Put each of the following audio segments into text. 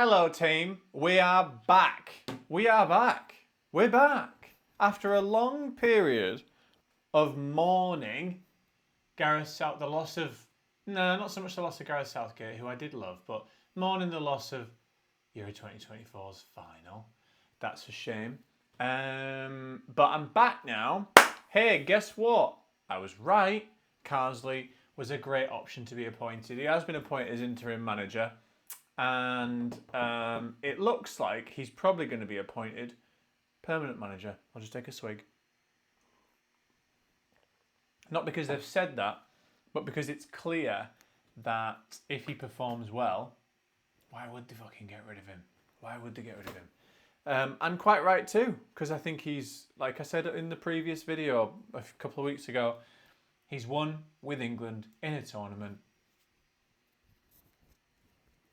Hello team, we are back. We're back. After a long period of mourning the loss of, not so much the loss of Gareth Southgate, who I did love, but mourning the loss of Euro 2024's final. That's a shame. But I'm back now. Hey, guess what? I was right. Carsley was a great option to be appointed. He has been appointed as interim manager. And it looks like he's probably going to be appointed permanent manager. I'll just take a swig. Not because they've said that, but because it's clear that if he performs well, why would they fucking get rid of him? Why would they get rid of him? And quite right too, because I think he's, like I said in the previous video a couple of weeks ago, he's won with England in a tournament.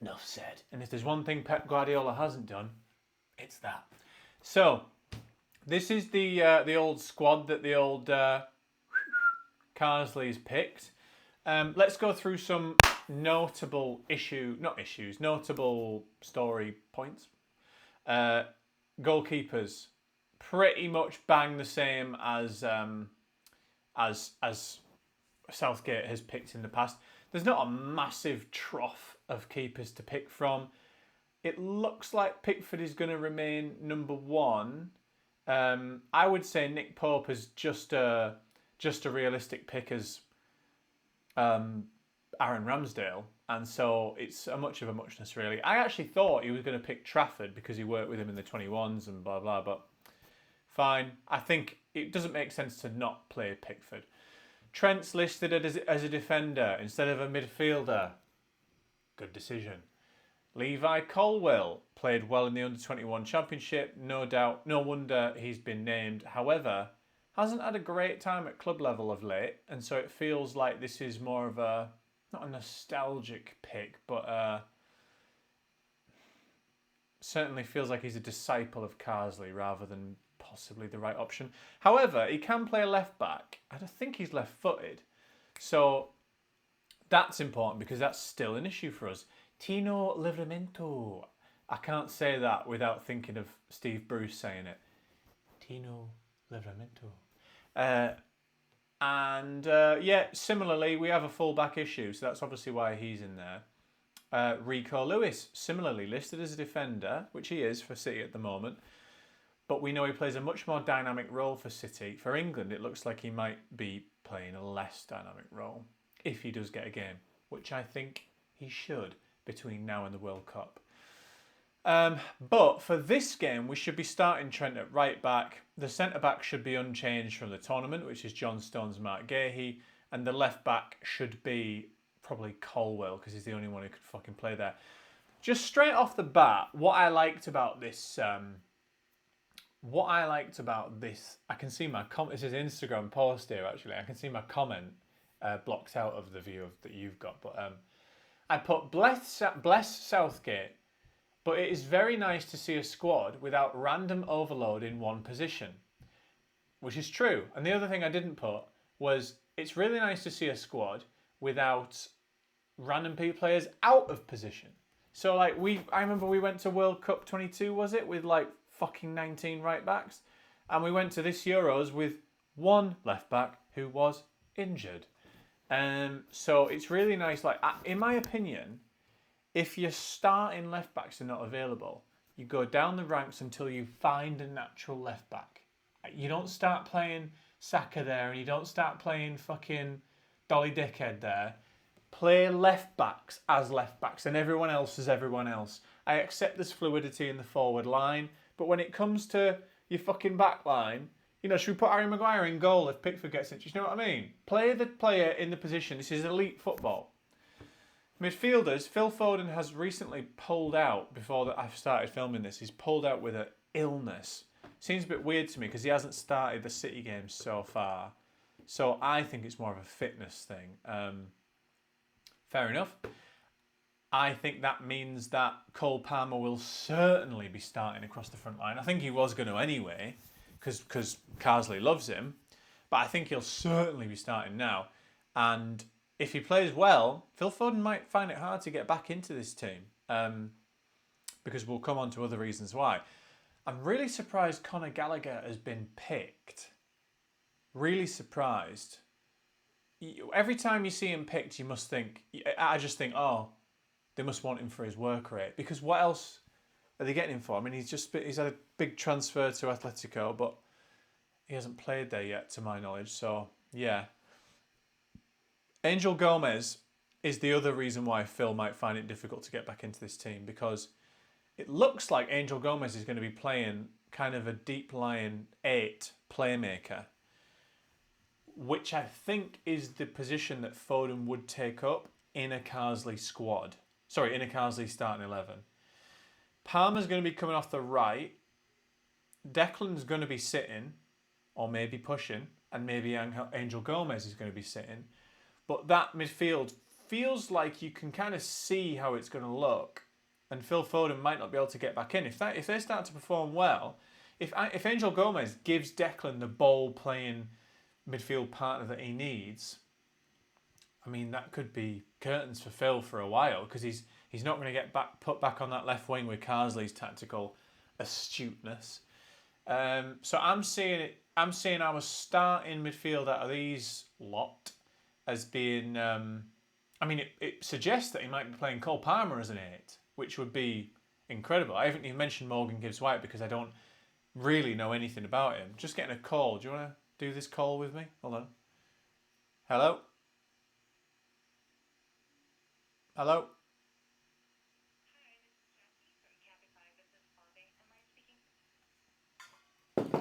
Enough said. And if there's one thing Pep Guardiola hasn't done, it's that. So, this is the old squad that the old Carsley's picked. Let's go through some notable notable story points. Goalkeepers, pretty much bang the same as Southgate has picked in the past. There's not a massive trough of keepers to pick from. It looks like Pickford is going to remain number one. I would say Nick Pope is just a realistic pick as Aaron Ramsdale, and so it's a much of a muchness really. I actually thought he was going to pick Trafford because he worked with him in the 21s and blah blah, but fine. I think it doesn't make sense to not play Pickford. Trent's listed as a defender instead of a midfielder. Good decision. Levi Colwill played well in the Under-21 Championship. No doubt, no wonder he's been named. However, hasn't had a great time at club level of late, and so it feels like this is more of a, not a nostalgic pick, but certainly feels like he's a disciple of Carsley rather than possibly the right option. However, he can play a left back, and I think he's left-footed. So that's important because that's still an issue for us. Tino Livramento. I can't say that without thinking of Steve Bruce saying it. Tino Livramento. Similarly, we have a full-back issue, so that's obviously why he's in there. Rico Lewis, similarly listed as a defender, which he is for City at the moment. But we know he plays a much more dynamic role for City. For England, it looks like he might be playing a less dynamic role if he does get a game, which I think he should between now and the World Cup. But for this game, we should be starting Trent at right back. The centre-back should be unchanged from the tournament, which is John Stones, Mark Gahey. And the left-back should be probably Colwill, because he's the only one who could fucking play there. Just straight off the bat, what I liked about this... I can see my comment. This is an Instagram post here, actually. I can see my comment blocked out of the view that you've got. But I put, bless Southgate, but it is very nice to see a squad without random overload in one position, which is true. And the other thing I didn't put was, it's really nice to see a squad without random players out of position. So, like, I remember we went to World Cup 22, was it, with, like, fucking 19 right backs, and we went to this Euros with one left back who was injured. So it's really nice. Like, in my opinion, if your starting left backs are not available, you go down the ranks until you find a natural left back. You don't start playing Saka there, and you don't start playing fucking Dolly Dickhead there. Play left backs as left backs, and everyone else as everyone else. I accept there's fluidity in the forward line, but when it comes to your fucking back line, should we put Harry Maguire in goal if Pickford gets it? Do you know what I mean? Play the player in the position. This is elite football. Midfielders, Phil Foden has recently pulled out before I've started filming this. He's pulled out with an illness. Seems a bit weird to me because he hasn't started the City games so far. So I think it's more of a fitness thing. Fair enough. I think that means that Cole Palmer will certainly be starting across the front line. I think he was going to anyway, because Carsley loves him. But I think he'll certainly be starting now. And if he plays well, Phil Foden might find it hard to get back into this team. because we'll come on to other reasons why. I'm really surprised Conor Gallagher has been picked. Really surprised. Every time you see him picked, you must think, I just think, oh, they must want him for his work rate. Because what else are they getting him for? I mean, he's had a big transfer to Atletico, but he hasn't played there yet, to my knowledge. So, yeah. Angel Gomez is the other reason why Phil might find it difficult to get back into this team, because it looks like Angel Gomez is going to be playing kind of a deep-lying 8 playmaker, which I think is the position that Foden would take up in a Carsley squad. Sorry, in a Carsley starting 11. Palmer's going to be coming off the right. Declan's going to be sitting, or maybe pushing, and maybe Angel Gomez is going to be sitting. But that midfield feels like you can kind of see how it's going to look, and Phil Foden might not be able to get back in. If they start to perform well, if Angel Gomez gives Declan the ball-playing midfield partner that he needs, I mean, that could be curtains for Phil for a while, because he's not going to get put back on that left wing with Carsley's tactical astuteness. So I'm seeing our starting midfield out of these lot as being, I mean, it suggests that he might be playing Cole Palmer as an 8, which would be incredible. I haven't even mentioned Morgan Gibbs-White because I don't really know anything about him. Just getting a call. Do you want to do this call with me? Hold on. Hello? Hello?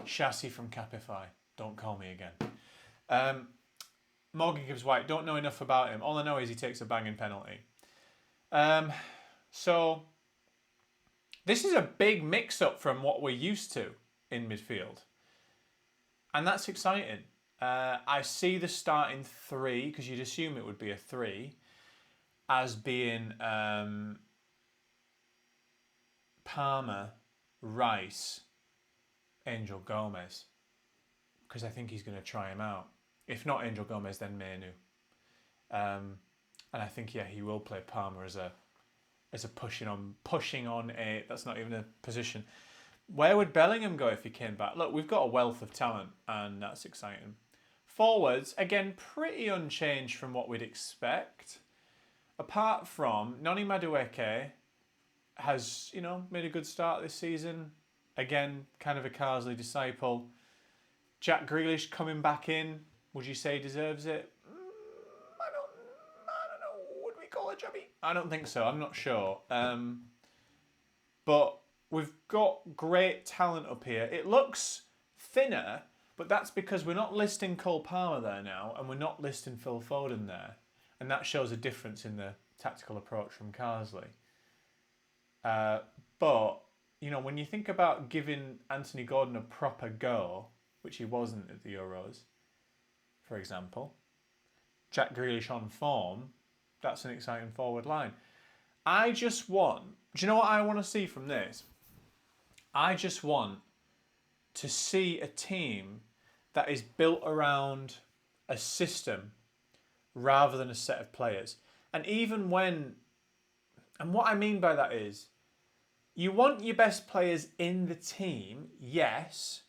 Chassis from Capify. Don't call me again. Morgan Gibbs-White, don't know enough about him. All I know is he takes a banging penalty. So this is a big mix-up from what we're used to in midfield. And that's exciting. I see the starting 3, because you'd assume it would be a 3, as being Palmer, Rice, Angel Gomez, because I think he's going to try him out. If not Angel Gomez, then Manu. And I think, yeah, he will play Palmer as a pushing on 8. That's not even a position. Where would Bellingham go if he came back? Look, we've got a wealth of talent, and that's exciting. Forwards, again, pretty unchanged from what we'd expect. Apart from Noni Madueke has, made a good start this season. Again, kind of a Carsley disciple. Jack Grealish coming back in. Would you say he deserves it? I don't know. Would we call it chubby? I don't think so. I'm not sure. But we've got great talent up here. It looks thinner, but that's because we're not listing Cole Palmer there now, and we're not listing Phil Foden there. And that shows a difference in the tactical approach from Carsley. But, when you think about giving Anthony Gordon a proper go, which he wasn't at the Euros, for example, Jack Grealish on form, that's an exciting forward line. Do you know what I want to see from this? I just want to see a team that is built around a system rather than a set of players. And what I mean by that is, you want your best players in the team, yes,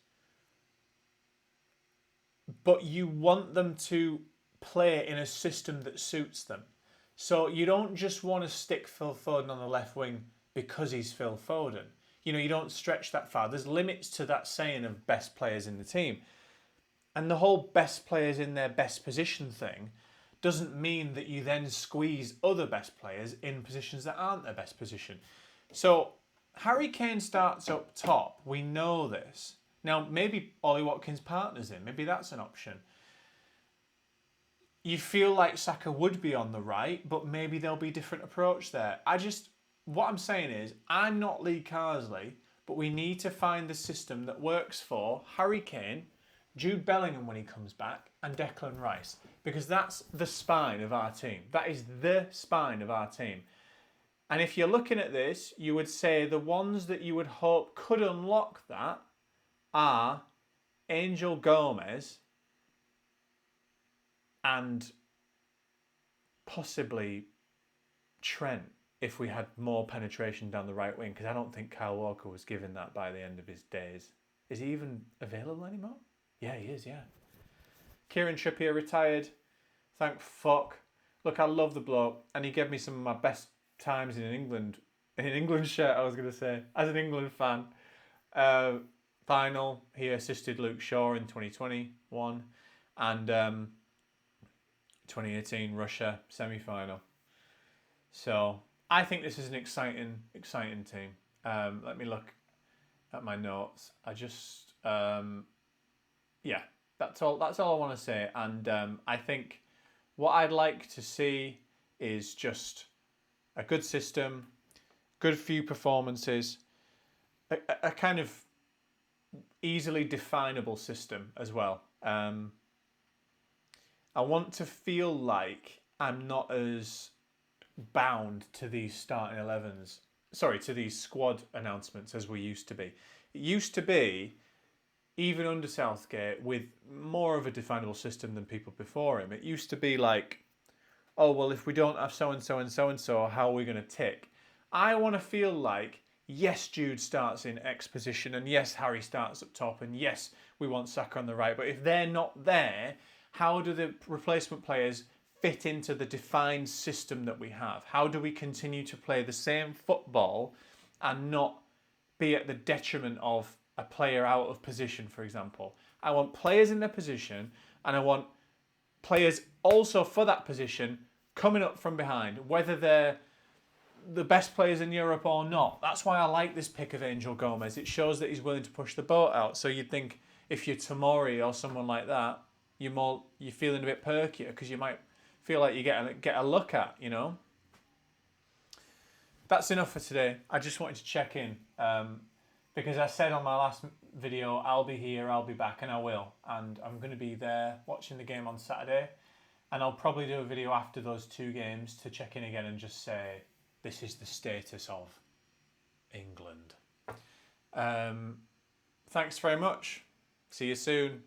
but you want them to play in a system that suits them. So you don't just want to stick Phil Foden on the left wing because he's Phil Foden. You don't stretch that far. There's limits to that saying of best players in the team. And the whole best players in their best position thing doesn't mean that you then squeeze other best players in positions that aren't their best position. So Harry Kane starts up top. We know this. Now, maybe Ollie Watkins partners in. Maybe that's an option. You feel like Saka would be on the right, but maybe there'll be a different approach there. What I'm saying is, I'm not Lee Carsley, but we need to find the system that works for Harry Kane, Jude Bellingham when he comes back, and Declan Rice. Because that's the spine of our team. That is the spine of our team. And if you're looking at this, you would say the ones that you would hope could unlock that are Angel Gomez and possibly Trent, if we had more penetration down the right wing, because I don't think Kyle Walker was given that by the end of his days. Is he even available anymore? Yeah, he is, yeah. Kieran Trippier retired. Thank fuck. Look, I love the bloke, and he gave me some of my best times in an England shirt, I was going to say, as an England fan. Final, he assisted Luke Shaw in 2021, and 2018 Russia semi-final. So I think this is an exciting team. Let me look at my notes. I just yeah, that's all I want to say. And I think what I'd like to see is just a good system, good few performances, a kind of easily definable system as well. I want to feel like I'm not as bound to these starting 11s, to these squad announcements as we used to be. It used to be, even under Southgate, with more of a definable system than people before him, it used to be like, oh, well, if we don't have so-and-so and so-and-so, how are we going to tick? I want to feel like, yes, Jude starts in X position, and yes, Harry starts up top, and yes, we want Saka on the right, but if they're not there, how do the replacement players fit into the defined system that we have? How do we continue to play the same football and not be at the detriment of a player out of position, for example? I want players in their position, and I want players also for that position coming up from behind, whether they're the best players in Europe or not. That's why I like this pick of Angel Gomez. It shows that he's willing to push the boat out. So you'd think if you're Tomori or someone like that, you're feeling a bit perkier because you might feel like you get a look at, you know. That's enough for today. I just wanted to check in because I said on my last video, I'll be here, I'll be back, and I will. And I'm going to be there watching the game on Saturday. And I'll probably do a video after those 2 games to check in again and just say, this is the status of England. Thanks very much. See you soon.